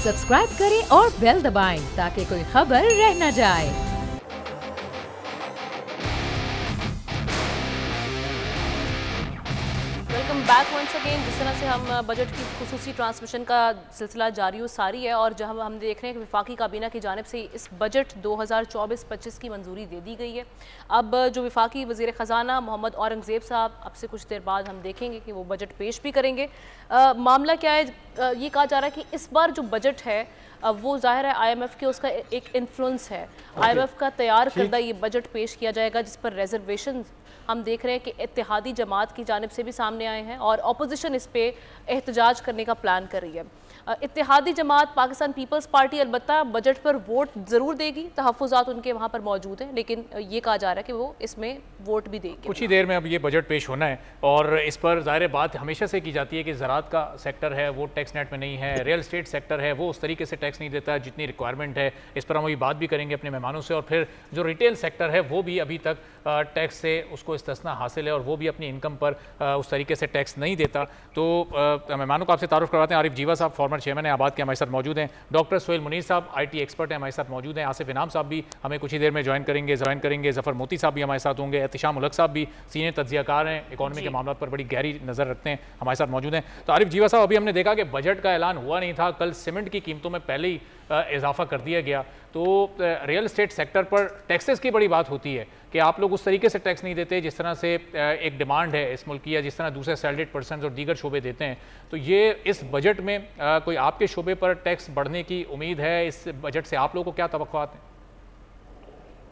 Subscribe करें और bell दबाएं ताकि कोई खबर रह न जाए। Welcome back once again. जिस तरह से हम बजट की खुसूसी ट्रांसमिशन का सिलसिला जारी व सारी है और जहां हम देख रहे हैं कि वफाकी काबीना की जानिब से इस बजट 2024-25 की मंजूरी दे दी गई है। अब जो वफाकी वज़ीर ख़जाना मोहम्मद औरंगज़ेब साहब अब से कुछ देर बाद हम देखेंगे कि वो बजट पेश भी करेंगे। मामला क्या है, ये कहा जा रहा है कि इस बार जो बजट है वो ज़ाहिर है IMF के उसका एक इन्फ्लुएंस है। IMF का तैयार करदा ये बजट पेश किया जाएगा जिस पर रिजर्वेशन हम देख रहे हैं कि इत्तेहादी जमात की जानिब से भी सामने आए हैं और अपोजिशन इस पे एहतजाज करने का प्लान कर रही है। इत्तेहादी जमात पाकिस्तान पीपल्स पार्टी अलबत्ता बजट पर वोट ज़रूर देगी, तहफ़्फ़ुज़ात उनके वहाँ पर मौजूद हैं, लेकिन ये कहा जा रहा है कि वो इसमें वोट भी देगी। कुछ ही देर में अब ये बजट पेश होना है और इस पर ज़ाहिर बात हमेशा से की जाती है कि ज़राअत का सेक्टर है वो टैक्स नेट में नहीं है, रियल स्टेट सेक्टर है वो उस तरीके से टैक्स नहीं देता जितनी रिक्वायरमेंट है। इस पर हम अभी बात भी करेंगे अपने मेहमानों से। और फिर जो रिटेल सेक्टर है वो भी अभी तक टैक्स से उसको इस्तिस्ना हासिल है और वो भी अपनी इनकम पर उस तरीके से टैक्स नहीं देता। तो मेहमानों को आपसे तारुफ करवाते हैं। आरिफ जीवा साहब फॉर्मर चेयरमैन आबाद के हमारे साथ मौजूद हैं। डॉक्टर सोहेल मुनीर साहब IT एक्सपर्ट हैं हमारे साथ मौजूद हैं। आसिफ इनाम साहब भी हमें कुछ ही देर में ज्वाइन करेंगे। ज़फ़र मोती साहब भी हमारे साथ होंगे। एहतिशाम उलग साहब भी सीनियर तज्ज़ियाकार हैं, इकॉनमी के मामलों पर बड़ी गहरी नज़र रखते हैं, हमारे साथ मौजूद हैं। तो आरिफ जीवा साहब, अभी हमने देखा कि बजट का ऐलान हुआ नहीं था, कल सीमेंट की कीमतों में पहले ही इजाफा कर दिया गया। तो रियल स्टेट सेक्टर पर टैक्सेस की बड़ी बात होती है कि आप लोग उस तरीके से टैक्स नहीं देते जिस तरह से एक डिमांड है इस मुल्क की या जिस तरह दूसरे सैलरीड पर्सन्स और दीगर शोबे देते हैं। तो ये इस बजट में कोई आपके शोबे पर टैक्स बढ़ने की उम्मीद है? इस बजट से आप लोगों को क्या तवक्कुआत हैं?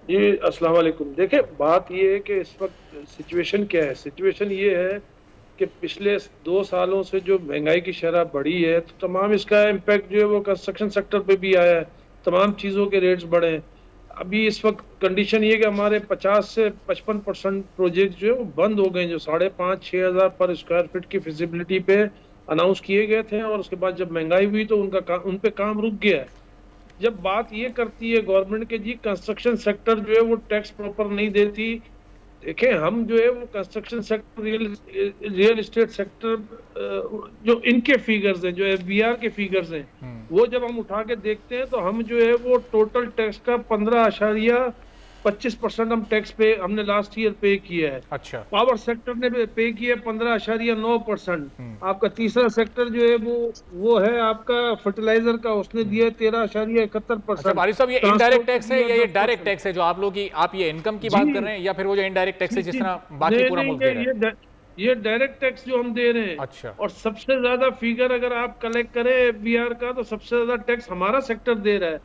जी अस्सलाम वालेकुम। देखिए, बात ये है कि इस वक्त सिचुएशन क्या है। सिचुएशन ये है कि पिछले 2 सालों से जो महंगाई की शरह बढ़ी है तो तमाम इसका इम्पैक्ट जो है वो कंस्ट्रक्शन सेक्टर पे भी आया है, तमाम चीज़ों के रेट्स बढ़े हैं। अभी इस वक्त कंडीशन ये कि हमारे 50 से 55% प्रोजेक्ट जो है वो बंद हो गए, जो 5,500-6 हज़ार पर स्क्वायर फीट की फिजिबिलिटी पे अनाउंस किए गए थे और उसके बाद जब महंगाई हुई तो उन पे काम रुक गया है। जब बात ये करती है गवर्नमेंट के जी कंस्ट्रक्शन सेक्टर जो है वो टैक्स प्रॉपर नहीं देती, देखें हम जो है वो construction sector real estate sector जो इनके फिगर्स हैं, जो FBR के फिगर्स हैं, वो जब हम उठा के देखते हैं तो हम जो है वो टोटल टैक्स का 15.25% हम टैक्स पे हमने लास्ट ईयर पे किया है। अच्छा। पावर सेक्टर ने पे किया 15.9%। आपका तीसरा सेक्टर जो है वो है आपका फर्टिलाइजर का, उसने दिया 13.71%। बारिश साहब, ये इनडायरेक्ट टैक्स है या ये डायरेक्ट टैक्स है जो आप लोग की आप ये इनकम की बात कर रहे हैं, या फिर वो जो इनडायरेक्ट टैक्स है जिस तरह बाकी पूरा मुल्क दे रहा है? ये डायरेक्ट टैक्स जो हम दे रहे हैं। अच्छा। और सबसे ज्यादा फिगर अगर आप कलेक्ट करें FBR का तो सबसे ज्यादा टैक्स हमारा सेक्टर दे रहा है।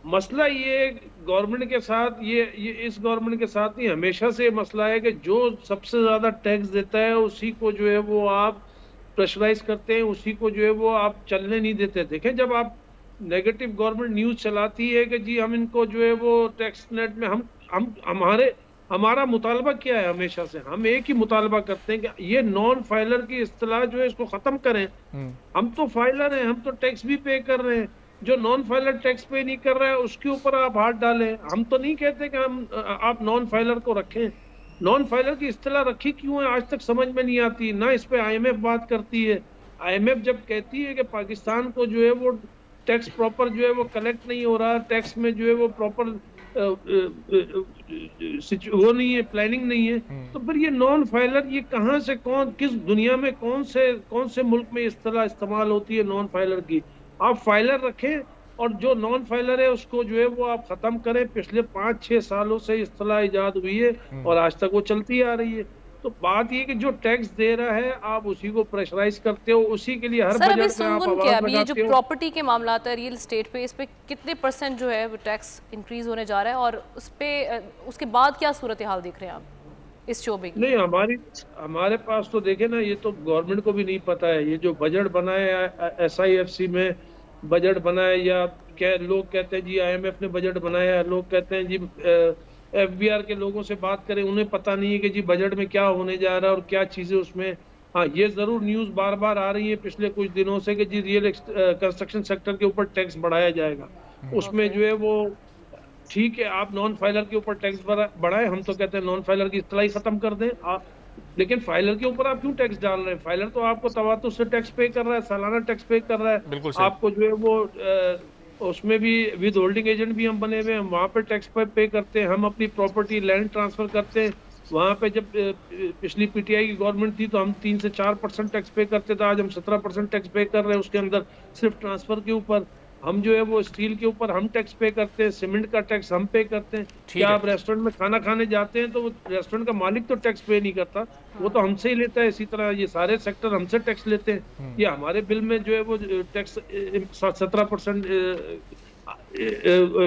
मसला ये गवर्नमेंट के साथ ये इस गवर्नमेंट के साथ नहीं, हमेशा से मसला है कि जो सबसे ज्यादा टैक्स देता है उसी को जो है वो आप प्रेशराइज करते हैं, उसी को जो है वो आप चलने नहीं देते। देखें, जब आप नेगेटिव गवर्नमेंट न्यूज चलाती है कि जी हम इनको जो है वो टैक्स नेट में हमारा मुतालबा क्या है, हमेशा से हम एक ही मुतालबा करते हैं कि ये नॉन फाइलर की इस्तिलाह जो है इसको खत्म करें। हम तो फाइलर हैं, हम तो टैक्स भी पे कर रहे हैं। जो नॉन फाइलर टैक्स पे नहीं कर रहा है उसके ऊपर आप हाथ डालें। हम तो नहीं कहते कि आप नॉन फाइलर को रखें। नॉन फाइलर की इस्तिलाह रखी क्यों है आज तक समझ में नहीं आती। ना इस पे IMF बात करती है। IMF जब कहती है कि पाकिस्तान को जो है वो टैक्स प्रॉपर जो है वो कलेक्ट नहीं हो रहा, टैक्स में जो है वो प्रॉपर वो नहीं है, प्लानिंग नहीं है, तो फिर ये नॉन फाइलर ये कहाँ से किस दुनिया में कौन से मुल्क में इस्तिलाह इस्तेमाल होती है नॉन फाइलर की। आप फाइलर रखें और जो नॉन फाइलर है उसको जो है वो आप खत्म करें। पिछले 5-6 सालों से इस्तिलाह इजाद हुई है और आज तक वो चलती आ रही है। तो बात ये कि जो टैक्स दे रहा है आप उसी को प्रेशराइज करते हो, उसी के लिए हर बजट में आप आवाज लगाते हो। ये जो प्रॉपर्टी के मामला है रियल एस्टेट पे, इस पे कितने % जो है वो टैक्स इंक्रीज होने जा रहा है और उस पे उसके बाद क्या सूरत हाल देख रहे हैं आप इस शोबे की? नहीं, हमारे पास तो देखे ना, ये तो गवर्नमेंट को भी नहीं पता है। ये जो बजट बना है SIFC में बजट बना है, या लोग कहते हैं जी IMF ने बजट बनाया है, लोग कहते हैं जी FBR के लोगों से बात करें, उन्हें पता नहीं है कि जी बजट में क्या होने जा रहा है और क्या चीजें उसमें। हाँ, ये जरूर न्यूज बार बार आ रही है पिछले कुछ दिनों से कि जी रियल कंस्ट्रक्शन सेक्टर के ऊपर टैक्स बढ़ाया जाएगा। उसमें जो है वो ठीक है, आप नॉन फाइलर के ऊपर टैक्स बढ़ाएं, हम तो कहते हैं नॉन फाइलर की इस्तिलाह खत्म कर दें। लेकिन फाइलर के ऊपर आप क्यों टैक्स डाल रहे हैं? फाइलर तो आपको तवातु से टैक्स पे कर रहा है, सालाना टैक्स पे कर रहा है। बिल्कुल सही। आपको जो है वो उसमें भी विद होल्डिंग एजेंट भी हम बने हुए हैं, वहाँ पे टैक्स पे करते हैं। हम अपनी प्रॉपर्टी लैंड ट्रांसफर करते हैं, वहाँ पे जब पिछली पीटीआई की गवर्नमेंट थी तो हम 3 से 4% टैक्स पे करते थे, आज हम 17% टैक्स पे कर रहे हैं उसके अंदर, सिर्फ ट्रांसफर के ऊपर। हम जो है वो स्टील के ऊपर हम टैक्स पे करते हैं, सीमेंट का टैक्स हम पे करते हैं। क्या आप रेस्टोरेंट में खाना खाने जाते हैं तो रेस्टोरेंट का मालिक तो टैक्स पे नहीं करता, वो तो हमसे ही लेता है। इसी तरह ये सारे सेक्टर हमसे टैक्स लेते हैं। ये हमारे बिल में जो है वो टैक्स 17%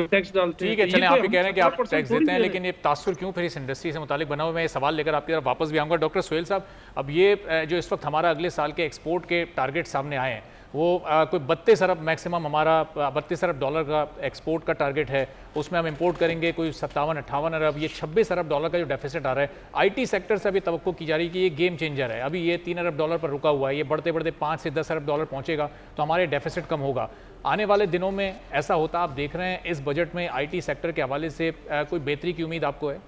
टैक्स डालते हैं। ठीक है, चलें, आप ये कह रहे हैं कि आप टैक्स देते हैं, लेकिन ये तासुर क्यों फिर इस इंडस्ट्री से मुतालिक बना हुआ? मैं ये सवाल लेकर आपकी तरफ वापस भी आऊँगा। डॉक्टर सोहेल साहब, अब ये जो इस वक्त हमारा अगले साल के एक्सपोर्ट के टारगेट सामने आए हैं, वो कोई 32 अरब मैक्सिमम हमारा 32 अरब डॉलर का एक्सपोर्ट का टारगेट है। उसमें हम इंपोर्ट करेंगे कोई 57-58 अरब, ये 26 अरब डॉलर का जो डेफिसिट आ रहा है। आईटी सेक्टर से अभी तवक्को की जा रही है कि ये गेम चेंजर है। अभी ये 3 अरब डॉलर पर रुका हुआ है, ये बढ़ते बढ़ते 5 से 10 अरब डॉलर पहुंचेगा तो हमारे डेफिसिट कम होगा। आने वाले दिनों में ऐसा होता आप देख रहे हैं इस बजट में आईटी सेक्टर के हवाले से कोई बेहतरी की उम्मीद आपको है?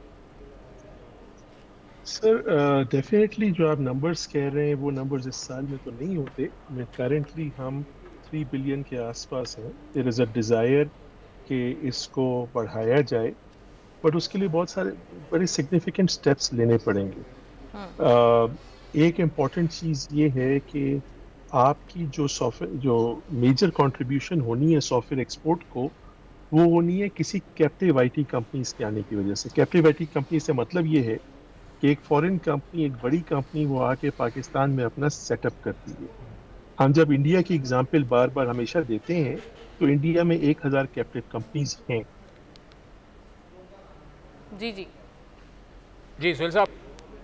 सर डेफिनेटली जो आप नंबर्स कह रहे हैं वो नंबर्स इस साल में तो नहीं होते। मैं करंटली हम 3 बिलियन के आसपास हैं। देयर इज़ अ डिज़ायर कि इसको बढ़ाया जाए, बट उसके लिए बहुत सारे बड़े सिग्निफिकेंट स्टेप्स लेने पड़ेंगे। एक इम्पॉर्टेंट चीज़ ये है कि आपकी जो सॉफ्टवेयर जो मेजर कंट्रीब्यूशन होनी है सॉफ्टवेयर एक्सपोर्ट को, वो होनी है किसी कैप्टिव आईटी कंपनीज के आने की वजह से। कैप्टिव आईटी कंपनी से मतलब ये है कि एक फॉरेन कंपनी, एक बड़ी कंपनी वो आके पाकिस्तान में अपना सेटअप करती है। हम जब इंडिया की एग्जांपल बार बार हमेशा देते हैं तो इंडिया में 1000 कैप्टिव कंपनीज हैं। जी जी जी सोहेल साहब।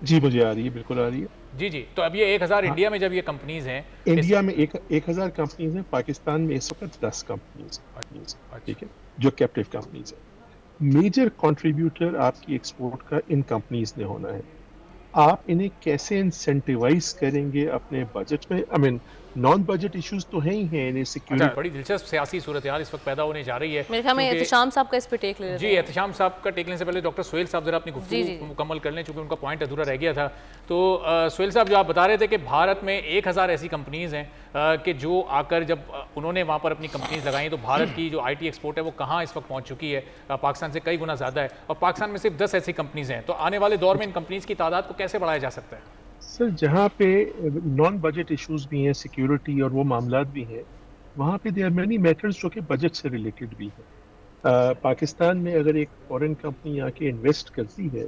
जी मुझे आ रही है, बिल्कुल आ रही है। जी जी, तो अब ये 1000 इंडिया में जब ये कंपनीज हैं, इंडिया में 1000 कंपनीज हैं, पाकिस्तान में इस वक्त 10 कंपनीज, ठीक है, जो कैप्टिव कंपनीज है। मेजर कंट्रीब्यूटर आपकी एक्सपोर्ट का इन कंपनीज ने होना है। आप इन्हें कैसे इंसेंटिवाइज करेंगे अपने बजट में? I mean non budget issues तो हैं ही हैं, इन्हें सिक्योरिटी। बड़ी दिलचस्प सियासी सूरत हाल इस वक्त पैदा होने जा रही है। मेरे ख्याल में एहतिशाम साहब का इस पे टेक ले लेते हैं। जी, एहतिशाम साहब का टेक लेने से पहले डॉक्टर सोहेल साहब जरा अपनी गुफ्तगू मुकम्मल कर लें, चूंकि उनका पॉइंट अधूरा रह गया था। तो सोहेल साहब, जो आप बता रहे थे कि भारत में 1000 ऐसी कंपनीज हैं कि जो आकर जब उन्होंने वहाँ पर अपनी कंपनीज लगाई तो भारत की जो IT एक्सपोर्ट है वो कहाँ इस वक्त पहुँच चुकी है? पाकिस्तान से कई गुना ज़्यादा है, और पाकिस्तान में सिर्फ 10 ऐसी कंपनीज हैं। तो आने वाले दौर में इन कंपनीज की तादाद को कैसे बढ़ाया जा सकता है? सर, जहाँ पे नॉन बजट इश्यूज भी हैं, सिक्योरिटी और वो मामलात भी हैं, वहाँ पे देयर मैनी मैटर्स जो कि बजट से रिलेटेड भी हैं। पाकिस्तान में अगर एक फॉरेन कंपनी आके इन्वेस्ट करती है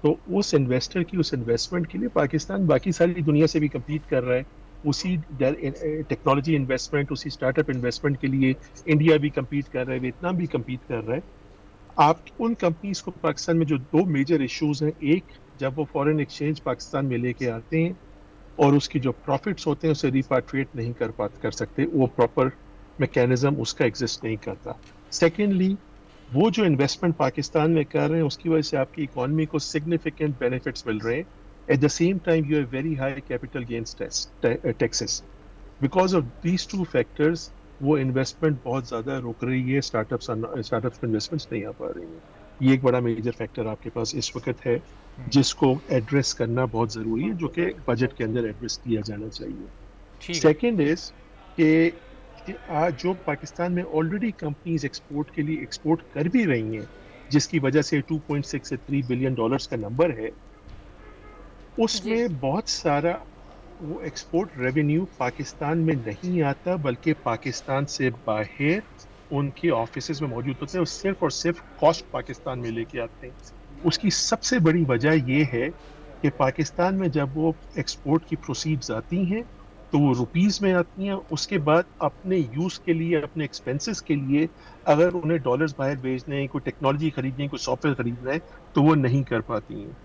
तो उस इन्वेस्टर की उस इन्वेस्टमेंट के लिए पाकिस्तान बाकी सारी दुनिया से भी कम्पीट कर रहा है। उसी टेक्नोलॉजी इन्वेस्टमेंट, उसी स्टार्टअप इन्वेस्टमेंट के लिए इंडिया भी कम्पीट कर रहा है, वियतनाम भी कम्पीट कर रहा है। आप उन कंपनीज को पाकिस्तान में जो 2 मेजर इश्यूज हैं, एक जब वो फॉरेन एक्सचेंज पाकिस्तान में लेके आते हैं और उसकी जो प्रॉफिट्स होते हैं उसे रिपाट्रिएट नहीं कर सकते, वो प्रॉपर मैकेनिज्म उसका एग्जिस्ट नहीं करता। सेकेंडली, वो जो इन्वेस्टमेंट पाकिस्तान में कर रहे हैं उसकी वजह से आपकी इकॉनमी को सिग्निफिकेंट बेनिफिट्स मिल रहे हैं। At the same time you have very high capital gains taxes. Because of these 2 factors वो इन्वेस्टमेंट बहुत ज़्यादा रुक रही है, स्टार्टअप्स में इन्वेस्टमेंट्स नहीं आ पा रही हैं। ये एक बड़ा मेजर फैक्टर आपके पास इस वक्त है जिसको एड्रेस करना बहुत ज़रूरी है, जो कि बजट के अंदर एड्रेस किया जाना चाहिए। सेकेंड इज कि आज जो पाकिस्तान में ऑलरेडी कंपनीज एक्सपोर्ट के लिए एक्सपोर्ट कर भी रही हैं, जिसकी वजह से 2.6 से 3 बिलियन डॉलर्स का नंबर है, उसमें बहुत सारा वो एक्सपोर्ट रेवेन्यू पाकिस्तान में नहीं आता, बल्कि पाकिस्तान से बाहर उनके ऑफिसेज में मौजूद होते हैं, सिर्फ और सिर्फ कॉस्ट पाकिस्तान में लेके आते हैं। उसकी सबसे बड़ी वजह ये है कि पाकिस्तान में जब वो एक्सपोर्ट की प्रोसीड्स आती हैं तो वो रुपीस में आती हैं, उसके बाद अपने यूज़ के लिए, अपने एक्सपेंसेस के लिए अगर उन्हें डॉलर्स बाहर भेजने हैं, कोई टेक्नोलॉजी खरीदनी है, कोई सॉफ्टवेयर खरीदना है, तो वो नहीं कर पाती हैं।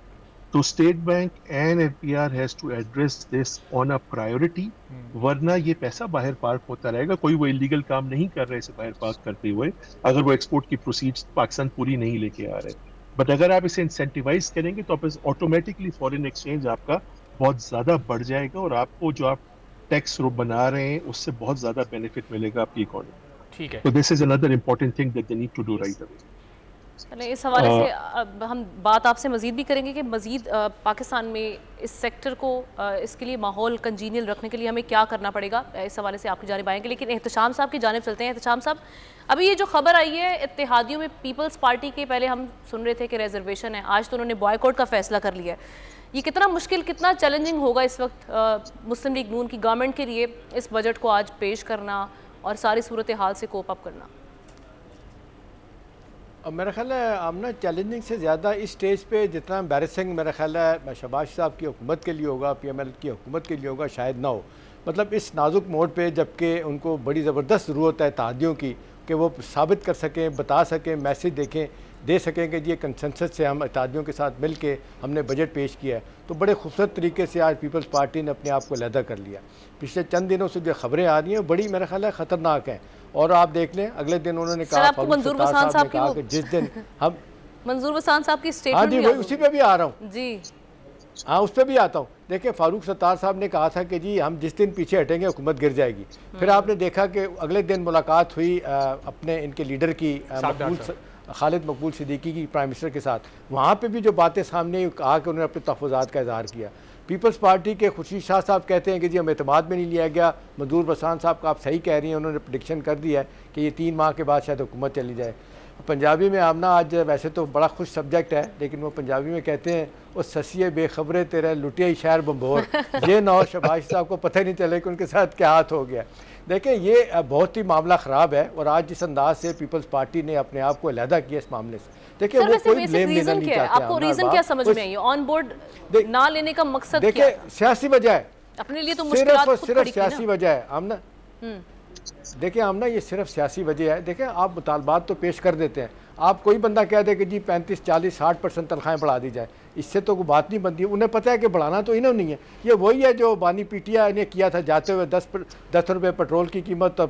तो State Bank and NPR has to address this on a priority, वरना ये पैसा बाहर पार्क होता रहेगा। कोई वो इलीगल काम नहीं कर रहे इसे बाहर पार्क करते हुए, अगर वो एक्सपोर्ट की प्रोसीड्स पाकिस्तान पूरी नहीं लेके आ रहे। बट अगर आप इसे इंसेंटिवाइज करेंगे तो आप ऑटोमेटिकली फॉरेन एक्सचेंज आपका बहुत ज़्यादा बढ़ जाएगा और आपको जो आप टैक्स बना रहे हैं उससे बहुत ज़्यादा बेनिफिट मिलेगा आपकी इकोनॉमी। ठीक है। तो this is another important thing that they need to do right away. चलें, इस हवाले से अब हम बात आपसे मज़ीद भी करेंगे कि मज़ीद पाकिस्तान में इस सेक्टर को इसके लिए माहौल कंजीनियल रखने के लिए हमें क्या करना पड़ेगा, इस हवाले से आपकी जानिब आएंगे। लेकिन एहतशाम साहब की जानिब चलते हैं। एहतशाम साहब, अभी ये जो खबर आई है इत्तेहादियों में पीपल्स पार्टी के, पहले हम सुन रहे थे कि रिजर्वेशन है, आज तो उन्होंने बॉयकॉट का फैसला कर लिया है। ये कितना मुश्किल, कितना चैलेंजिंग होगा इस वक्त मुस्लिम लीग नून की गवर्नमेंट के लिए इस बजट को आज पेश करना और सारी सूरत हाल से कोप अप करना? अब मेरा ख्याल है आमना चैलेंजिंग से ज़्यादा इस स्टेज पे जितना एम्बैरेसिंग मेरा ख्याल है शहबाज साहब की हुकूमत के लिए होगा, PML की हुकूमत के लिए होगा, शायद ना हो। मतलब इस नाजुक मोड़ पे जबकि उनको बड़ी ज़बरदस्त ज़रूरत है इत्तेहादियों की कि वो साबित कर सकें, बता सकें, मैसेज दे सकें कि ये कंसेंसस से हम इत्तेहादियों के साथ मिल के हमने बजट पेश किया है। तो बड़े खूबसूरत तरीके से आज पीपल्स पार्टी ने अपने आप को अलहदा कर लिया। पिछले चंद दिनों से जो खबरें आ रही हैं बड़ी मेरा ख्याल है ख़तरनाक हैं। और आप देख लें अगले दिन उन्होंने कहा, मंजूर वसान साहब ने कहा कि जिस दिन हम मंजूर वसान साहब की स्टेटमेंट, हाँ जी वही उसी पे भी आ रहा हूँ जी, हाँ उस पर भी आता हूँ। देखिए फारूक सत्तार साहब ने कहा था कि जी हम जिस दिन पीछे हटेंगे हुकूमत गिर जाएगी। फिर आपने देखा कि अगले दिन मुलाकात हुई अपने इनके लीडर की खालिद मकबूल सिद्दीकी की प्राइम मिनिस्टर के साथ। वहाँ पे भी जो बातें सामने कहा कि उन्होंने अपने तहफ़्फ़ुज़ात का इज़हार किया। पीपल्स पार्टी के खुर्शीद शाह साहब कहते हैं कि जी हम एतमाद में नहीं लिया गया। मंजूर वसान साहब का आप सही कह रही हैं, उन्होंने प्रेडिक्शन कर दिया है कि ये 3 माह के बाद शायद हुकूमत चली जाए। पंजाबी में आमना आज वैसे तो बड़ा खुश सब्जेक्ट है, लेकिन वो पंजाबी में कहते हैं वो ससिए बेखबरे तेरे लुटिया शहर बम्बोर। ये नौ शहबाज साहब को पता ही नहीं चले कि उनके साथ क्या हाथ हो गया। देखें ये बहुत ही मामला ख़राब है और आज जिस अंदाज से पीपल्स पार्टी ने अपने आप को अलहदा किया इस मामले से, देखिए वो कोई ब्लेम लेना नहीं चाहते। आपको रीजन क्या समझ में आई ऑन बोर्ड ना लेने का मकसद? देखिए सियासी वजह है, अपने लिए तो सिर्फ सियासी वजह है आमना। देखिए आमना ये सिर्फ सियासी वजह है। देखिए आप मुतालबात तो पेश कर देते हैं, आप कोई बंदा कह दे कि जी 35, 40, 60% तनख्वाहें बढ़ा दी जाए, इससे तो कोई बात नहीं बनती। उन्हें पता है कि बढ़ाना तो इन्होंने नहीं है। ये वही है जो बानी PTI ने किया था, जाते हुए 10 रुपये पेट्रोल की कीमत,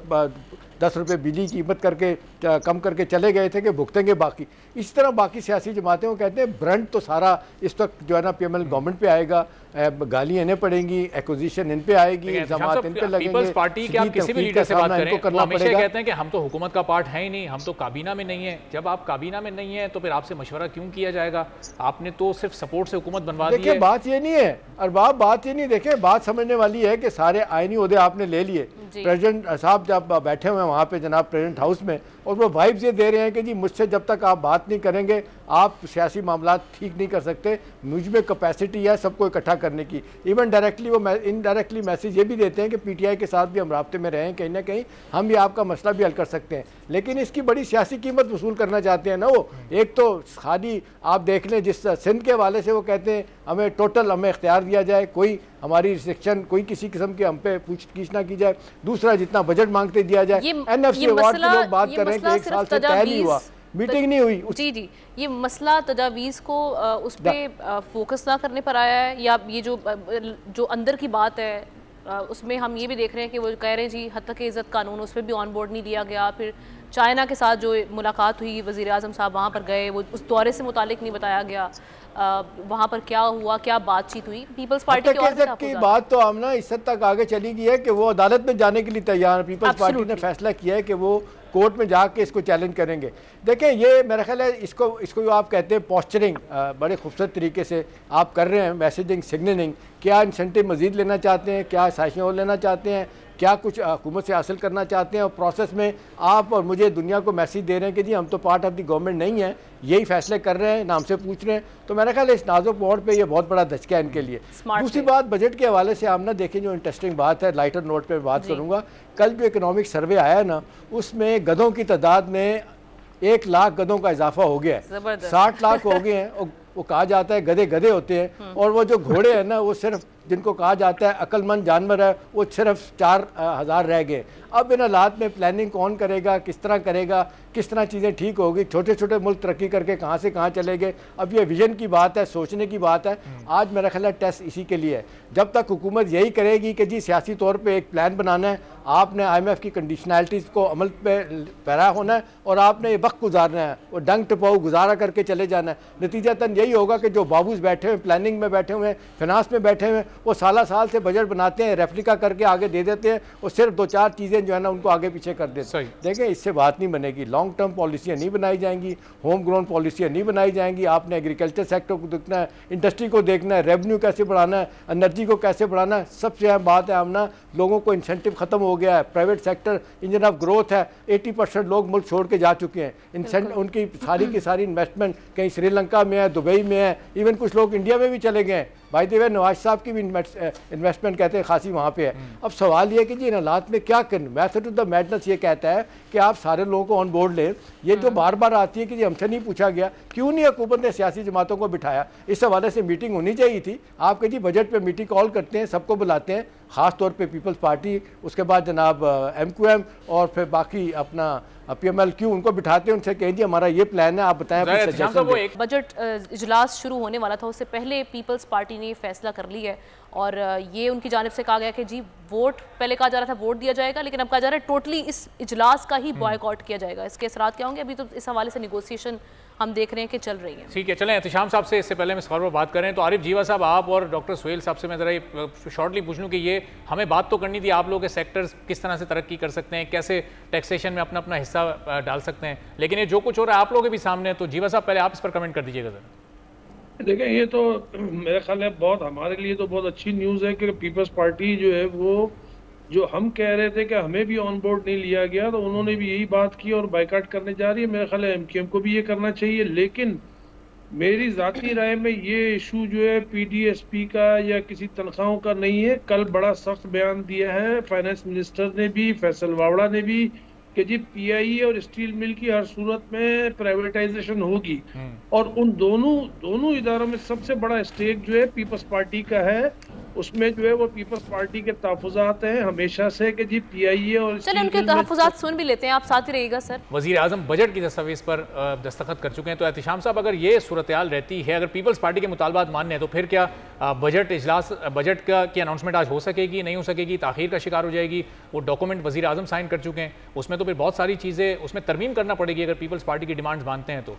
10 रुपये बिजली की कीमत करके कम करके चले गए थे कि भुगतेंगे बाकी। इस तरह बाकी सियासी जमातें वो कहते हैं ब्रंट तो सारा इस वक्त जो है ना PML गवर्नमेंट पे आएगा, गालियाँ इन्हें पड़ेंगी, एक्विजिशन इन पे आएगी, इल्जामात इन पे लगेंगे। पीपल्स पार्टी के आप किसी भी लीडर से बात करें वो हमेशा कहते हैं कि हम तो हुकूमत का पार्ट है ही नहीं, हम तो काबीना में नहीं है। जब आप काबीना में नहीं है तो फिर आपसे मशवरा क्यों किया जाएगा? आपने तो सिर्फ सपोर्ट से हुकूमत बनवा दी है। देखिए बात ये नहीं है अरबाब, बात ये नहीं, देखें बात समझने वाली है कि सारे आईनी ओहदे आपने ले लिए। प्रेसिडेंट साहब जब बैठे हुए हैं वहाँ पे जनाब प्रेसिडेंट हाउस में, और वो वाइब्स ये दे रहे हैं कि जी मुझसे जब तक आप बात नहीं करेंगे आप सियासी मामला ठीक नहीं कर सकते, मुझ में कैपेसिटी है सबको इकट्ठा करने की। इवन डायरेक्टली वो इनडायरेक्टली मैसेज ये भी देते हैं कि PTI के साथ भी हम राब्ते में रहें, कहीं ना कहीं हम ये आपका मसला भी हल कर सकते हैं। लेकिन इसकी बड़ी सियासी कीमत वसूल करना चाहते हैं ना वो। एक तो खाली आप देख लें जिस सिंध के हवाले से वो कहते हैं हमें टोटल हमें इख्तियार दिया जाए, कोई हमारी रिस्ट्रिक्शन कोई किसी किस्म के हम पे पूछताछ ना की जाए। दूसरा जितना बजट मांगते दिया जाए। NFC अवार्ड की लोग बात कर रहे हैं कि 1 साल से तय नहीं हुआ, मीटिंग नहीं हुई। जी ये मसला तजावीज़ को उस पर फोकस ना करने पर आया है, या ये जो अंदर की बात है उसमें हम ये भी देख रहे हैं कि वो कह रहे हैं जी हद तक इज़्ज़त कानून उस पर भी ऑन बोर्ड नहीं लिया गया। फिर चाइना के साथ जो मुलाकात हुई, वज़ीर आज़म साहब वहाँ पर गए, वो उस दौरे से मुतालिक नहीं बताया गया, वहाँ पर क्या हुआ, क्या बातचीत हुई। पीपल्स पार्टी की बात तो आमना इस हद तक आगे चली गई है कि वो अदालत में जाने के लिए तैयार है। पीपल्स पार्टी ने फैसला किया है कि वो कोर्ट में जाके इसको चैलेंज करेंगे। देखें ये मेरा ख्याल है इसको आप कहते हैं पोस्चरिंग, बड़े खूबसूरत तरीके से आप कर रहे हैं, मैसेजिंग, सिग्नलिंग। क्या इंसेंटिव मजीद लेना चाहते हैं, क्या साइशें और लेना चाहते हैं, क्या कुछ हुकूमत से हासिल करना चाहते हैं, और प्रोसेस में आप और मुझे दुनिया को मैसेज दे रहे हैं कि जी हम तो पार्ट ऑफ द गवर्नमेंट नहीं है, यही फैसले कर रहे हैं, नाम से पूछ रहे हैं। तो मेरा ख्याल है इस नाजुक मोड़ पे ये बहुत बड़ा धचका है इनके लिए। दूसरी बात बजट के हवाले से आमना देखें, जो इंटरेस्टिंग बात है, लाइटर नोट पे बात करूँगा। कल जो इकोनॉमिक सर्वे आया ना, उसमें गधों की तादाद में 1 लाख गधों का इजाफा हो गया है, 60 लाख हो गए हैं। और वो कहा जाता है गधे गधे होते हैं, और वो जो घोड़े हैं ना वो सिर्फ जिनको कहा जाता है अक्लमंद जानवर है, वो सिर्फ 4000 रह गए। अब इन हालात में प्लानिंग कौन करेगा, किस तरह करेगा, किस तरह चीज़ें ठीक होगी। छोटे छोटे मुल्क तरक्की करके कहाँ से कहाँ चले गए। अब ये विजन की बात है, सोचने की बात है। आज मेरा ख्याल है टेस्ट इसी के लिए है। जब तक हुकूमत यही करेगी कि जी सियासी तौर पे एक प्लान बनाना है, आपने IMF की कंडीशनैलिटीज़ को अमल पे पैरा होना है, और आपने ये वक्त गुजारना है, वो डंग टपाऊ गुजारा करके चले जाना है। नतीजतन यही होगा कि जो बाबूज बैठे हुए, प्लानिंग में बैठे हुए हैं, फिनांस में बैठे हुए हैं, वो साल से बजट बनाते हैं, रेप्लिका करके आगे दे देते हैं और सिर्फ 2-4 चीज़ें जो है ना उनको आगे पीछे कर देते हैं। देखें, इससे बात नहीं बनेगी। लॉन्ग टर्म पॉलिसियाँ नहीं बनाई जाएंगी, होम ग्रोन पॉलिसियाँ नहीं बनाई जाएंगी। आपने एग्रीकल्चर सेक्टर को देखना है, इंडस्ट्री को देखना है, रेवेन्यू कैसे बढ़ाना है, एनर्जी को कैसे बढ़ाना है। सबसे अहम बात है आमना, लोगों को इंसेंटिव खत्म हो गया है। Private sector engine of growth है, 80% लोग मुल्क छोड़ के जा चुके हैं। उनकी सारी की सारी इन्वेस्टमेंट कहीं श्रीलंका में है, दुबई में है, इवन कुछ लोग इंडिया में भी चले गए हैं। भाई देवे नवाज साहब की भी इन्वेस्टमेंट कहते हैं खासी वहाँ पे है। अब सवाल ये है कि जी इन हालात में क्या करें। मैथड ऑफ द मैडनेस ये कहता है कि आप सारे लोगों को ऑन बोर्ड लें। ये जो बार बार आती है कि जी हमसे नहीं पूछा गया, क्यों नहीं हुकूमत ने सियासी जमातों को बिठाया। इस हवाले से मीटिंग होनी चाहिए थी। आपके जी बजट पे मीटिंग कॉल करते हैं, सबको बुलाते हैं, ख़ास तौर पे पीपल्स पार्टी, उसके बाद जनाब MQM और फिर बाकी अपना PMLQ, उनको बिठाते हैं, उनसे कहें जी हमारा ये प्लान है, आप बताएं। बजट इजलास शुरू होने वाला था, उससे पहले पीपल्स पार्टी ने फैसला कर लिया है और ये उनकी जानिब से कहा गया कि जी वोट, पहले कहा जा रहा था वोट दिया जाएगा, लेकिन अब कहा जा रहा है टोटली इस इजलास का ही बॉयकॉट किया जाएगा। इसके असरात क्या होंगे, अभी तो इस हवाले से नेगोशिएशन हम देख रहे हैं कि चल रही है। ठीक है, चलें एहतिशाम साहब से इससे पहले मैं सवाल पर बात करें तो आरिफ जीवा साहब, आप और डॉक्टर सुहेल साहब से मैं ज़रा ये शॉर्टली पूछ लूँ कि ये हमें बात तो करनी थी, आप लोग के सेक्टर्स किस तरह से तरक्की कर सकते हैं, कैसे टैक्सेशन में अपना अपना हिस्सा डाल सकते हैं, लेकिन ये जो कुछ हो रहा है आप लोगों के भी सामने है। तो जीवा साहब पहले आप इस पर कमेंट कर दीजिएगा ज़रा। देखें, ये तो मेरे ख्याल है बहुत हमारे लिए तो बहुत अच्छी न्यूज़ है कि पीपल्स पार्टी जो है वो, जो हम कह रहे थे कि हमें भी ऑन बोर्ड नहीं लिया गया, तो उन्होंने भी यही बात की और बाइकाट करने जा रही है। मेरे ख्याल है MQM को भी ये करना चाहिए। लेकिन मेरी ज़ाती राय में ये इशू जो है PDSP का या किसी तनख्वाहों का नहीं है। कल बड़ा सख्त बयान दिया है फाइनेंस मिनिस्टर ने भी, फैसल वावड़ा ने भी, कि जी PIE और स्टील मिल की हर सूरत में प्राइवेटाइजेशन होगी और उन दोनों इदारों में सबसे बड़ा स्टेक जो है पीपल्स पार्टी का है। उसमें जो है वो पीपल्स पार्टी के तहफ़्फ़ुज़ात हैं हमेशा से कि जी PIE और चलिए उनके तहफ़्फ़ुज़ात सुन भी लेते हैं, आप साथ ही रहिएगा सर। वज़ीर आज़म बजट की दस्तावेज़ पर दस्तखत कर चुके हैं, तो एहतिशाम साहब अगर ये सूरत हाल रहती है, अगर पीपल्स पार्टी के मुतालबात मान्य है, तो फिर क्या बजट इजलास, बजट की अनाउंसमेंट आज हो सकेगी, नहीं हो सकेगी, ताख़ीर का शिकार हो जाएगी? वो डॉक्यूमेंट वज़ीर आज़म साइन कर चुके हैं, उसमें तो फिर बहुत सारी चीज़ें उसमें तरमीम करना पड़ेगी अगर पीपल्स पार्टी की डिमांड्स मानते हैं तो।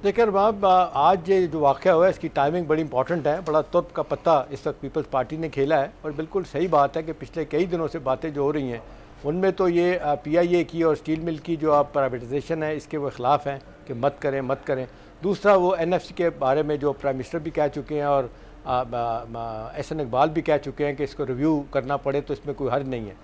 देखिए रबाब, आज ये जो वाक़या हुआ है इसकी टाइमिंग बड़ी इंपॉर्टेंट है। बड़ा तुर्क का पत्ता इस वक्त पीपल्स पार्टी ने खेला है और बिल्कुल सही बात है कि पिछले कई दिनों से बातें जो हो रही हैं उनमें तो ये PIA की और स्टील मिल की जो आप प्राइवेटाइजेशन है इसके वो ख़िलाफ़ हैं कि मत करें। दूसरा वो NFC के बारे में जो प्राइम मिनिस्टर भी कह चुके हैं और SN इकबाल भी कह चुके हैं कि इसको रिव्यू करना पड़े तो इसमें कोई हर्ज नहीं है।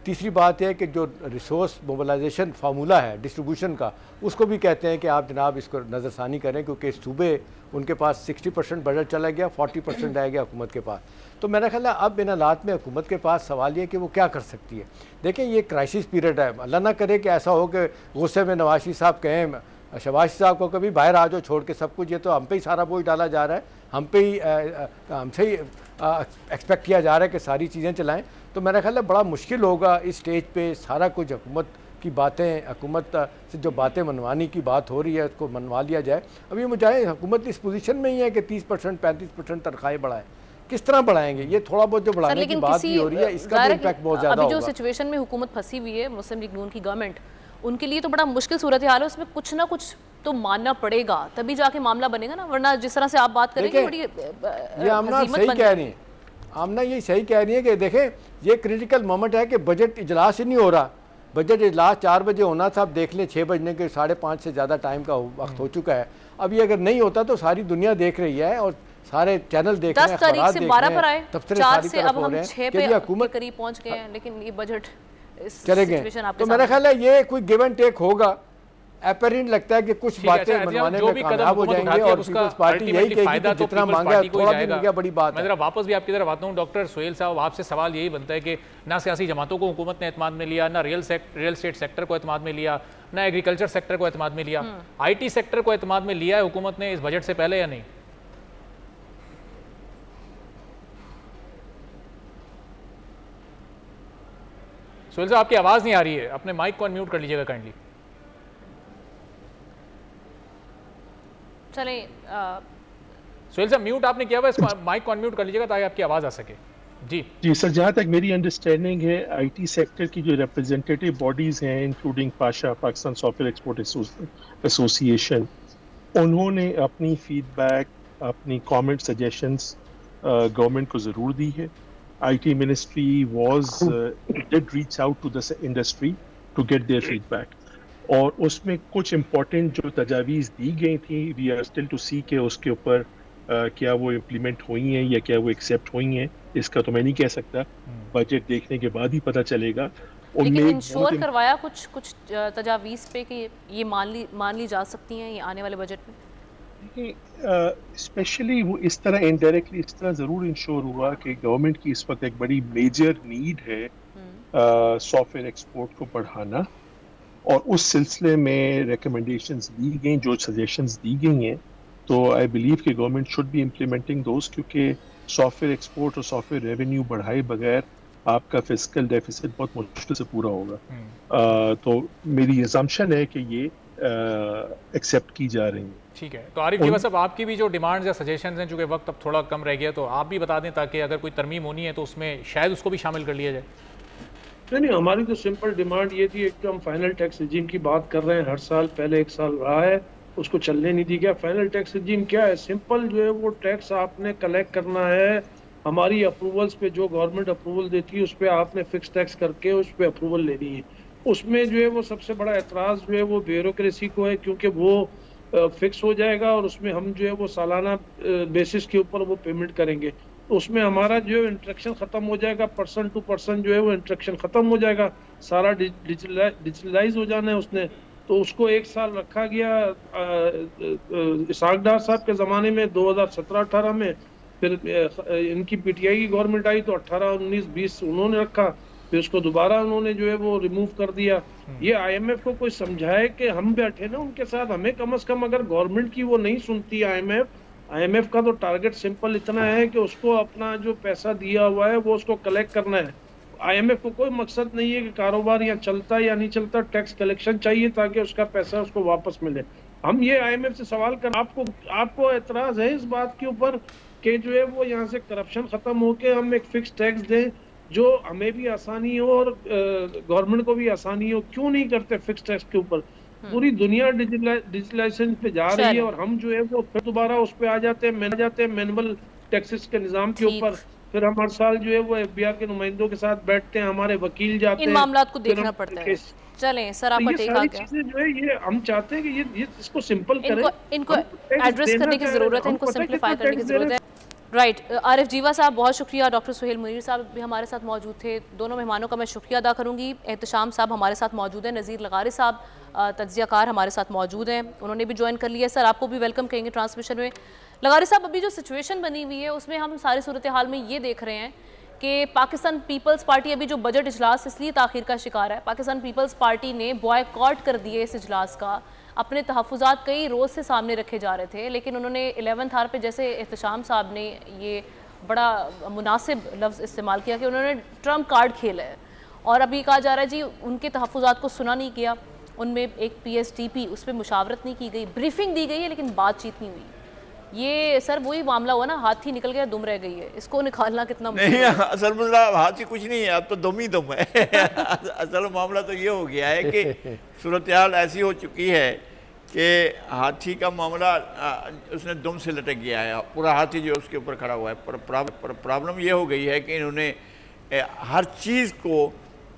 तीसरी बात है कि जो रिसोर्स मोबिलाइजेशन फार्मूला है डिस्ट्रीब्यूशन का, उसको भी कहते हैं कि आप जनाब इसको नज़रसानी करें, क्योंकि सूबे उनके पास 60% बजट चला गया, 40% रह गया हुकूमत के पास। तो मेरा ख्याल है अब इन हालात में हुकूमत के पास सवाल ये कि वो क्या कर सकती है। देखिए ये क्राइसिस पीरियड है, अल्लाह ना करे कि ऐसा हो कि गुस्से में नवाज शरीफ साहब कहें शहबाज साहब को कभी बाहर आ जाओ छोड़ के सब कुछ, ये तो हम पे ही सारा बोझ डाला जा रहा है, हमसे ही एक्सपेक्ट किया जा रहा है कि सारी चीज़ें चलाएं। तो मेरा ख्याल है बड़ा मुश्किल होगा इस स्टेज पे सारा कुछ हुकूमत की बातें, हुकूमत से जो बातें मनवाने की बात हो रही है उसको मनवा लिया जाए। अभी मुझे हुकूमत इस पोजीशन में ही है कि 30% 35% तनख्वाहें बढ़ाएं, किस तरह बढ़ाएंगे? ये थोड़ा बहुत जो बढ़ाने की बात भी हो रही है इसका भी इम्पैक्ट बहुत ज़्यादा होगा। अभी जो सिचुएशन में हुकूमत फंसी हुई है मुस्लिम लीग नून की गवर्नमेंट, उनके लिए तो बड़ा मुश्किल सूरत हाल है, उसमें कुछ ना कुछ तो मानना पड़ेगा तभी जाके मामला बनेगा ना, वरना जिस तरह से आप बात करेंगे बड़ी ये आमना सही कह रही है, आमना ये सही कह रही है कि देखें ये क्रिटिकल मोमेंट है कि बजट इजलास ही नहीं हो रहा। बजट इजलास 4 बजे होना था, आप देख लें 6 बजने के 5:30 से ज़्यादा टाइम का वक्त हो चुका है। अब ये अगर नहीं होता तो सारी दुनिया देख रही है और सारे चैनल देख रहे हैं, 10 तारीख से 12 पर आए, 4 से अब हम 6 पे हुकूमत करीब पहुंच गए हैं, लेकिन ये बजट चले गए। तो मेरा ख्याल है ये कोई गिव एंड टेक होगा। एपेरेंट लगता है कि कुछ बातें मनवाने में कामयाब हो जाएंगे और पीपल्स पार्टी यही कहेगी कि जितना मांगा थोड़ा भी मिल गया, बड़ी बात है। मैं जरा वापस भी आपकी तरफ आता हूँ डॉक्टर सुहेल साहब, आपसे सवाल यही बनता है कि ना सियासी जमातों को हुकूमत ने एतमाद में लिया, ना रियल एस्टेट सेक्टर को एतमाद में लिया, ना एग्रीकल्चर सेक्टर को एतमाद में लिया, IT सेक्टर को एतमाद में लिया है हुकूमत ने इस बजट से पहले या नहीं? सुहेल साहब आपकी आवाज़ नहीं आ रही है, अपने माइक को अनम्यूट कर लीजिएगा काइंडली। चलें सुहेल साहब म्यूट आपने किया हुआ, इसको माइक को अनम्यूट कर लीजिएगा ताकि आपकी आवाज़ आ सके। जी सर, जहाँ तक मेरी अंडरस्टैंडिंग है IT सेक्टर की जो रिप्रेजेंटेटिव बॉडीज़ हैं including Pasha, Pakistan software export association, उन्होंने अपनी फीडबैक अपनी कमेंट सजेशंस गवर्नमेंट को ज़रूर दी है। IT ministry did reach out to the industry to get their feedback, और उसमें कुछ इम्पोर्टेंट जो तजावीज़ दी गई थी, we are still to see के उसके ऊपर क्या वो इम्प्लीमेंट हुई हैं या क्या वो एक्सेप्ट हुई हैं, इसका तो मैं नहीं कह सकता, बजट देखने के बाद ही पता चलेगा। लेकिन इंश्योर करवाया कुछ तजावीज़ पे कि ये मान ली जा सकती हैं ये आने वाले बजट में? स्पेशली वो इस तरह इनडायरेक्टली इस तरह ज़रूर इंश्योर हुआ कि गवर्नमेंट की इस वक्त एक बड़ी मेजर नीड है सॉफ्टवेयर एक्सपोर्ट को बढ़ाना, और उस सिलसिले में रिकमेंडेशंस दी गई, जो सजेशंस दी गई हैं, तो आई बिलीव कि गवर्नमेंट शुड बी इम्प्लीमेंटिंग दोस्त, क्योंकि सॉफ्टवेयर एक्सपोर्ट और सॉफ्टवेयर रेवेन्यू बढ़ाए बगैर आपका फिस्कल डेफिसिट बहुत मुश्किल से पूरा होगा। तो मेरी अजम्पशन है कि ये एक्सेप्ट की जा रही है। ठीक है, तो आरिफ जीवा साहब, आपकी भी जो डिमांड्स या सजेशंस हैं, चूँकि वक्त अब थोड़ा कम रह गया, तो आप भी बता दें ताकि अगर कोई तरमीम होनी है तो उसमें शायद उसको भी शामिल कर लिया जाए। नहीं, हमारी तो सिंपल डिमांड ये थी, एक तो हम फाइनल टैक्स रिजीम की बात कर रहे हैं, हर साल पहले 1 साल रहा है, उसको चलने नहीं दी गया। फाइनल टैक्स रिजीम क्या है? सिंपल जो है वो टैक्स आपने कलेक्ट करना है, हमारी अप्रूवल्स पे जो गवर्नमेंट अप्रूवल देती है उस पर आपने फिक्स टैक्स करके उस पर अप्रूवल लेनी है। उसमें जो है वो सबसे बड़ा एतराज़ जो है वो ब्यूरोक्रेसी को है, क्योंकि वो फिक्स हो जाएगा और उसमें हम जो है वो सालाना बेसिस के ऊपर वो पेमेंट करेंगे। उसमें हमारा जो है इंट्रैक्शन ख़त्म हो जाएगा, पर्सन टू पर्सन जो है वो इंट्रैक्शन ख़त्म हो जाएगा, सारा डिजिटलाइज हो जाना है उसने। तो उसको 1 साल रखा गया इसाक डार साहब के ज़माने में 2017-18 में, फिर इनकी PTI की गवर्नमेंट आई तो 18, 19, 20 उन्होंने रखा, फिर उसको दोबारा उन्होंने जो है वो रिमूव कर दिया। ये IMF को कोई समझाए कि हम बैठे ना उनके साथ, हमें कम से कम, अगर गवर्नमेंट की वो नहीं सुनती IMF का तो टारगेट सिंपल इतना है कि उसको अपना जो पैसा दिया हुआ है वो उसको कलेक्ट करना है। IMF को कोई मकसद नहीं है कि कारोबार यहाँ चलता है या नहीं चलता, टैक्स कलेक्शन चाहिए ताकि उसका पैसा उसको वापस मिले। हम ये IMF से सवाल कर, आपको एतराज़ है इस बात के ऊपर कि जो है वो यहाँ से करप्शन खत्म होके हम एक फिक्स टैक्स दें जो हमें भी आसानी हो और गवर्नमेंट को भी आसानी हो? क्यों नहीं करते फिक्स टैक्स के ऊपर? पूरी दुनिया डिजिटलाइजेशन पे जा रही है और हम जो है वो फिर दोबारा उस पे आ जाते हैं मैनुअल टैक्सेस के निजाम के ऊपर। फिर हम हर साल जो है वो FBR के नुमाइंदों के साथ बैठते हैं, हमारे वकील जाते हैं, इन मामलात को देखना पड़ता है। चलें सर, आपका टेक आ गया। जो है ये हम चाहते हैं कि ये इसको सिंपल करें, इनको एड्रेस करने की जरूरत है, इनको सिंप्लीफाई करने की जरूरत है। राइट, आरिफ जीवा साहब बहुत शुक्रिया, डॉक्टर सुहेल मुनीर साहब भी हमारे साथ मौजूद थे, दोनों मेहमानों का मैं शुक्रिया अदा करूंगी। एहतशाम साहब हमारे साथ मौजूद हैं, नज़ीर लगारी साहब तज्जियाकार हमारे साथ मौजूद हैं, उन्होंने भी ज्वाइन कर लिया। सर आपको भी वेलकम कहेंगे ट्रांसमिशन में। लगारी साहब, अभी जो सिचुएशन बनी हुई है उसमें हम सारी सूरत हाल में ये देख रहे हैं कि पाकिस्तान पीपल्स पार्टी अभी जो बजट इजलास इसलिए ताख़ीर का शिकार है, पाकिस्तान पीपल्स पार्टी ने बॉयकॉट कर दिए इस इजलास का, अपने तहफ़्फ़ुज़ात कई रोज़ से सामने रखे जा रहे थे, लेकिन उन्होंने 11th आवर पे, जैसे एहतशाम साहब ने ये बड़ा मुनासिब लफ्ज़ इस्तेमाल किया कि उन्होंने ट्रम्प कार्ड खेला है, और अभी कहा जा रहा है जी उनके तहफ़्फ़ुज़ात को सुना नहीं किया, उनमें एक PSTP उस पर मुशावरत नहीं की गई, ब्रीफिंग दी गई है लेकिन बातचीत नहीं हुई। ये सर वही मामला हुआ ना, हाथी निकल गया दुम रह गई है, इसको निकालना कितना नहीं, असल मामला हाथी कुछ नहीं है, अब तो दुम ही दुम है। असल मामला तो ये हो गया है कि सूरत हाल ऐसी हो चुकी है कि हाथी का मामला उसने दुम से लटक गया है, पूरा हाथी जो उसके ऊपर खड़ा हुआ है। पर प्रॉब्लम ये हो गई है कि इन्होंने हर चीज़ को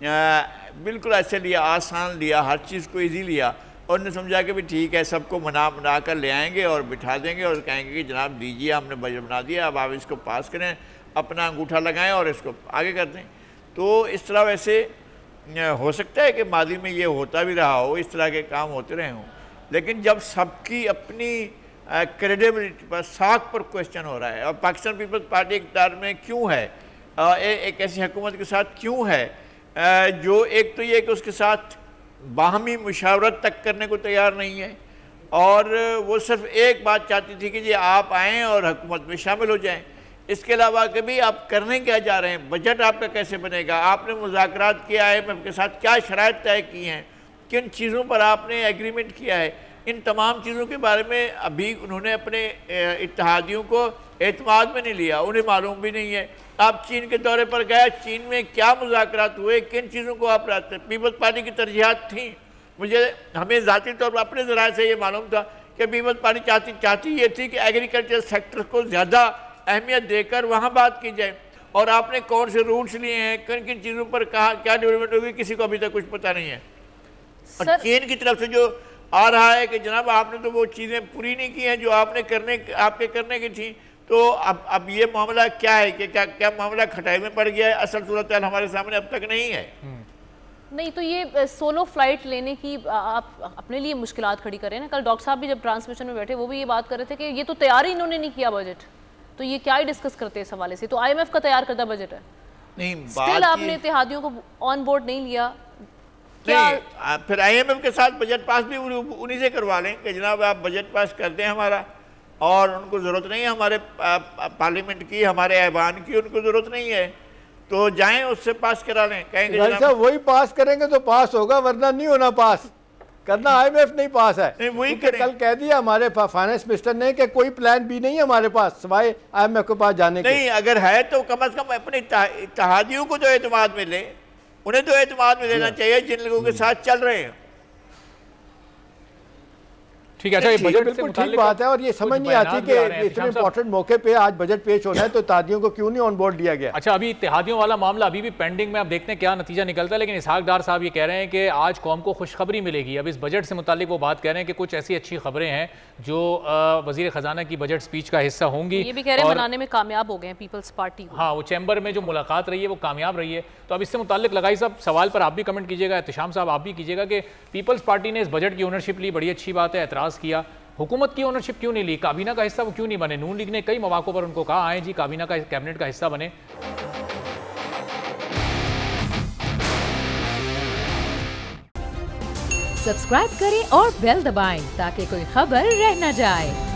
बिल्कुल ऐसे लिया, आसान लिया, हर चीज़ को ईजी लिया, और उन्होंने समझा कि भी ठीक है, सबको मना कर ले आएंगे और बिठा देंगे और कहेंगे कि जनाब दीजिए, हमने बजट बना दिया, अब आप इसको पास करें, अपना अंगूठा लगाएं और इसको आगे कर दें। तो इस तरह वैसे हो सकता है कि मादी में ये होता भी रहा हो, इस तरह के काम होते रहे हों, लेकिन जब सबकी अपनी क्रेडिबिलिटी पर, साख पर क्वेश्चन हो रहा है, और पाकिस्तान पीपल्स पार्टी इक़्तिदार में क्यों है, एक ऐसी हुकूमत के साथ क्यों है जो एक तो ये कि उसके साथ बाहमी मुशावरत तक करने को तैयार नहीं है, और वो सिर्फ एक बात चाहती थी कि जी आप आएँ और हुकूमत में शामिल हो जाएं। इसके अलावा कभी आप करने क्या जा रहे हैं, बजट आपका कैसे बनेगा, आपने मुज़ाकरात किया है IMF के साथ, क्या शराइत तय की हैं, किन चीज़ों पर आपने एग्रीमेंट किया है, इन तमाम चीज़ों के बारे में अभी उन्होंने अपने इत्तेहादियों को एतमाद में नहीं लिया, उन्हें मालूम भी नहीं है। आप चीन के दौरे पर गए, चीन में क्या मुज़ाकरात हुए, किन चीज़ों को आप रखते, पीपल्स पार्टी की तरजीहात थी। हमें ज़ाती तौर पर अपने ज़राए से ये मालूम था कि पीपल्स पार्टी चाहती ये थी कि एग्रीकल्चर सेक्टर को ज़्यादा अहमियत देकर वहाँ बात की जाए। और आपने कौन से रूट्स लिए हैं, किन किन चीज़ों पर कहा क्या डेवलपमेंट होगी, किसी को अभी तक कुछ पता नहीं है। और चीन की तरफ से जो आ रहा है कि जनाब आपने तो वो चीज़ें पूरी नहीं की हैं जो आपके करने की थी, तो अब ये मामला क्या है कि क्या मामला खटाई में पड़ गया है? असल सूरत हमारे सामने अब तक नहीं है। नहीं तो ये सोलो फ्लाइट लेने की आप अपने लिए मुश्किलात खड़ी करें ना। कल डॉक्टर साहब भी जब ट्रांसमिशन में बैठे वो भी ये बात कर रहे थे कि ये तो तैयार ही इन्होंने नहीं किया बजट, तो ये क्या ही डिस्कस करते हैं इस हवाले से। तो IMF का तैयार करता बजट है, नहीं स्टिल आपने इत्तेहादियों को ऑन बोर्ड नहीं लिया। नहीं, फिर IMF के साथ बजट पास भी उन्हीं से करवा लें कि जनाब आप बजट पास कर दें हमारा, और उनको ज़रूरत नहीं है हमारे पार्लियामेंट की, हमारे ऐवान की उनको ज़रूरत नहीं है, तो जाएं उससे पास करा लें। कहेंगे साहब वही पास करेंगे तो पास होगा, वरना नहीं होना पास। करना IMF नहीं पास है, नहीं वही कल कह दिया हमारे फाइनेंस मिनिस्टर ने कि कोई प्लान भी नहीं है हमारे पास सिवाय IMF के पास जाने के। नहीं, अगर है तो कम अज कम अपने इत्तेहादियों को तो एतमाद मिले, उन्हें तो एतमाद में लेना चाहिए जिन लोगों के साथ चल रहे हैं। ठीक है, अच्छा ये बजट बिल्कुल ठीक बात है, और ये समझ नहीं आती कि इतने इंपॉर्टेंट मौके पे आज बजट पेश होना है तो इत्तेहादियों को क्यों नहीं ऑन बोर्ड लिया गया। अच्छा, अभी इत्तेहादियों वाला मामला अभी भी पेंडिंग में, अब देखते हैं क्या नतीजा निकलता है। लेकिन इसहाक डार साहब ये कह रहे हैं कि आज कौम को खुशखबरी मिलेगी। अब इस बजट से मुतालिक वो बात कह रहे हैं कि कुछ ऐसी अच्छी खबरें हैं जो वजीर खजाना की बजट स्पीच का हिस्सा होंगी। ये भी कह रहे हैं बनाने में कामयाब हो गए हैं पीपल्स पार्टी। हाँ, वो चैम्बर में जो मुलाकात रही है वो कामयाब रही है। तो अब इससे मुतालिक लगाई साहब सवाल पर आप भी कमेंट कीजिएगा, एहतशाम साहब आप भी कीजिएगा कि पीपल्स पार्टी ने इस बजट की ओनरशिप ली, बड़ी अच्छी बात है, एतराज़ किया, हुकूमत की ओनरशिप क्यों नहीं ली, काबीना का हिस्सा वो क्यों नहीं बने। नून लीग ने कई मौक़ों पर उनको कहा आए जी काबीना का कैबिनेट का हिस्सा बने। सब्सक्राइब करें और बेल दबाएं ताकि कोई खबर रह न जाए।